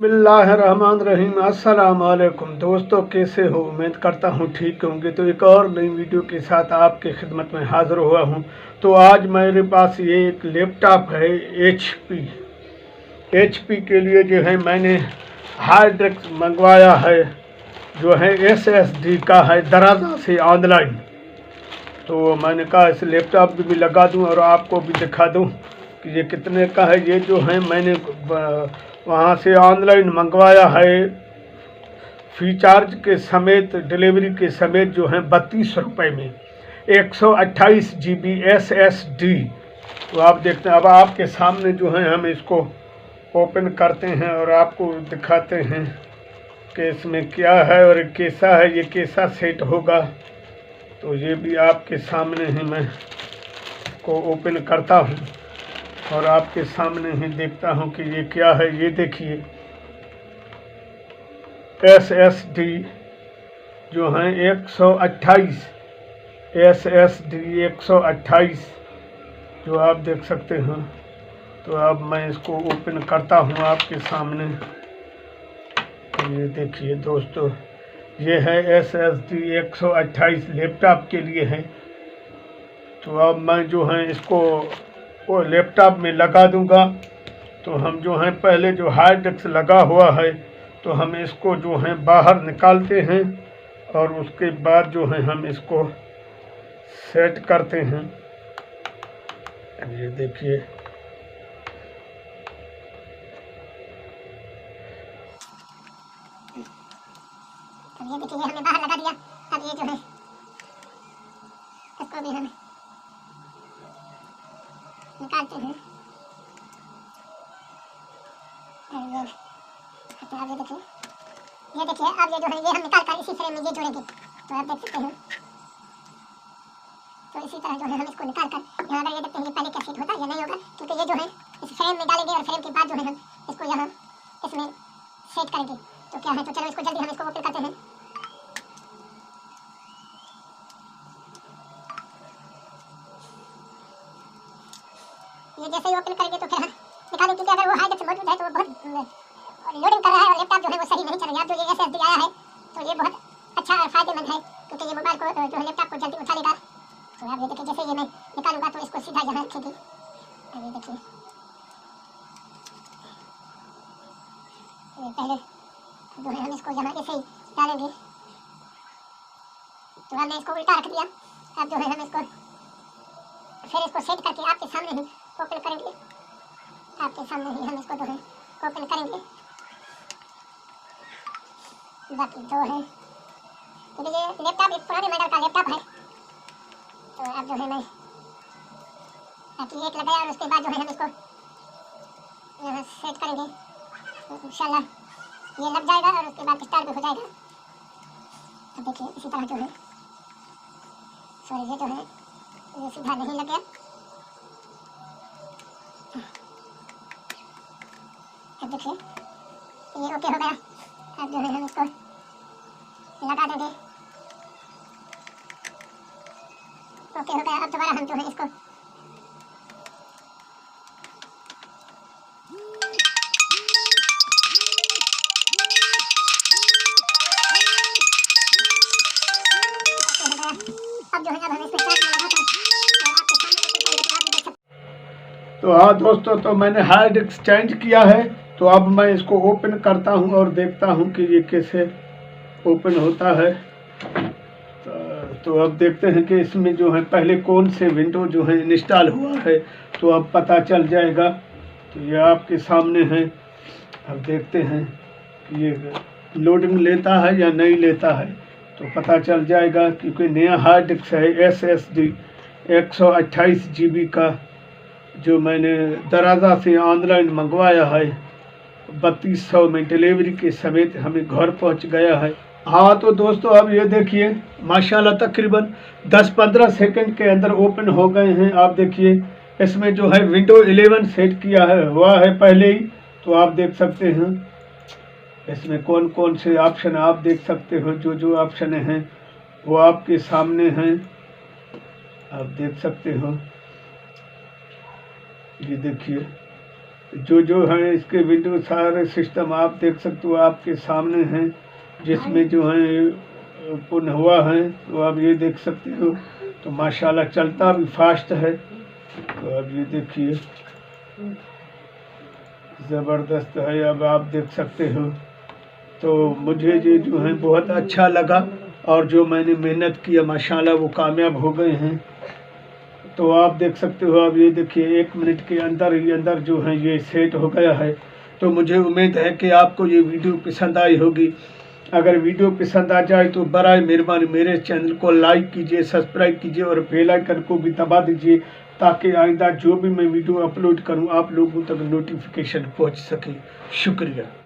बिस्मिल्लाहिर्रहमानिर्रहीम। अस्सलाम वालेकुम दोस्तों, कैसे हो? उम्मीद करता हूँ ठीक होंगे। तो एक और नई वीडियो के साथ आपके खिदमत में हाज़िर हुआ हूँ। तो आज मेरे पास ये एक लैपटॉप है एचपी के लिए जो है मैंने हार्ड डिस्क मंगवाया है, जो है एसएसडी का है, दराजा से ऑनलाइन। तो मैंने कहा इस लैपटॉप भी लगा दूं और आपको भी दिखा दूं कि ये कितने का है। ये जो है मैंने वहाँ से ऑनलाइन मंगवाया है, फी चार्ज के समेत, डिलीवरी के समेत जो है 32 रुपये में 128 GB SSD। तो आप देखते हैं, अब आपके सामने जो है हम इसको ओपन करते हैं और आपको दिखाते हैं कि इसमें क्या है और कैसा है, ये कैसा सेट होगा। तो ये भी आपके सामने ही मैं को ओपन करता हूँ और आपके सामने ही देखता हूँ कि ये क्या है। ये देखिए SSD जो है 128 SSD 128 जो आप देख सकते हैं। तो अब मैं इसको ओपन करता हूँ आपके सामने। ये देखिए दोस्तों, ये है SSD 128 लैपटॉप के लिए है। तो अब मैं जो है इसको वो लैपटॉप में लगा दूंगा। तो हम जो है पहले जो हार्ड डिस्क लगा हुआ है, तो हम इसको जो है बाहर निकालते हैं और उसके बाद जो है हम इसको सेट करते हैं। ये देखिए, ये देखिए हमने बाहर लगा दिया। अब ये जो है इसको भी हम निकालते हैं। अब ये देखिए, अब ये जो है ये हम निकाल कर इसी फ्रेम में ये जोड़ेंगे। तो आप देख सकते हैं। तो इसी तरह जो है हम इसको निकाल कर यहाँ अगर ये देखते हैं कि पहले क्या सेट होता है या नहीं होगा, क्योंकि ये जो है इस फ्रेम में डालेंगे और फ्रेम के बाद जो है हम इसको यहाँ इसमें सेट करेंगे। तो क्या है, तो चलो इसको जल्दी हम इसको ओपन करते हैं। ये जैसे ही ओपन करेंगे तो फिर निकालें, क्योंकि अगर वो हार्ड डिस्क मौजूद है तो वो बहुत लोडिंग कर रहा है और लैपटॉप जो है वो सही नहीं चल रहा है। अब जो ये SSD आया है तो ये बहुत अच्छा और फायदेमंद है, क्योंकि ये मोबाइल को जो है लैपटॉप को जल्दी उठा लेगा। तो आप ये देखिए, जैसे ये मैं निकालूंगा तो इसको सीधा यहाँ रखेंगे। अब ये देखिए, ये पहले जो है हम इसको यहाँ ऐसे ही डालेंगे। तो हमने इसको उल्टा रख दिया। अब जो है हम इसको फिर इसको सेट करके आपके सामने ही ओपन करेंगे। आपके सामने ही हम इसको जो है ओपन करेंगे। बाकी जो है, क्योंकि ये लैपटॉप एक पुराने मॉडल का लैपटॉप है। तो अब जो है मैं बाकी एक लगाया और उसके बाद जो है हम इसको यहाँ सेट करेंगे। तो इंशाल्लाह ये लग जाएगा और उसके बाद स्टार्ट भी हो जाएगा। अब देखिए इसी तरह जो है, सॉरी ये जो है ये सीधा नहीं लग गया। अब देखिए ये ओके हो गया। अब जो है हम इसको लगा देंगे। ओके हो गया। अब दोबारा हम जो है इसको अब जो है अब हम इसमें चार्ज में लगाकर और आपके सामने ओपन करेंगे तो आप भी देख सकते हैं। तो हाँ दोस्तों, तो मैंने हार्ड डिस्क चेंज किया है। तो अब मैं इसको ओपन करता हूँ और देखता हूँ कि ये कैसे ओपन होता है। तो अब देखते हैं कि इसमें जो है पहले कौन से विंडो जो है इंस्टॉल हुआ है, तो अब पता चल जाएगा। तो ये आपके सामने है। अब देखते हैं कि ये लोडिंग लेता है या नहीं लेता है, तो पता चल जाएगा। क्योंकि नया हार्ड डिस्क है SSD 128 GB का, जो मैंने दराजा से ऑनलाइन मंगवाया है। 3200 में डिलीवरी के समेत हमें घर पहुंच गया है। हाँ तो दोस्तों, अब ये देखिए माशाल्लाह तकरीबन 10-15 सेकंड के अंदर ओपन हो गए हैं। आप देखिए इसमें जो है विंडो 11 सेट किया है हुआ है पहले ही। तो आप देख सकते हैं इसमें कौन कौन से ऑप्शन आप देख सकते हो। जो ऑप्शन हैं वो आपके सामने हैं, आप देख सकते हो। ये देखिए जो है इसके वीडियो सारे सिस्टम आप देख सकते हो, आपके सामने हैं, जिसमें जो है ओपन हुआ है, तो आप ये देख सकते हो। तो माशाल्लाह चलता भी फास्ट है। तो अब ये देखिए ज़बरदस्त है, अब आप देख सकते हो। तो मुझे ये जो है बहुत अच्छा लगा, और जो मैंने मेहनत किया माशाल्लाह वो कामयाब हो गए हैं। तो आप देख सकते हो, अब ये देखिए 1 मिनट के अंदर ही अंदर जो है ये सेट हो गया है। तो मुझे उम्मीद है कि आपको ये वीडियो पसंद आई होगी। अगर वीडियो पसंद आ जाए तो बराए मेहरबानी मेरे चैनल को लाइक कीजिए, सब्सक्राइब कीजिए और बेल आइकन को भी दबा दीजिए, ताकि आइंदा जो भी मैं वीडियो अपलोड करूं आप लोगों तक नोटिफिकेशन पहुंच सके। शुक्रिया।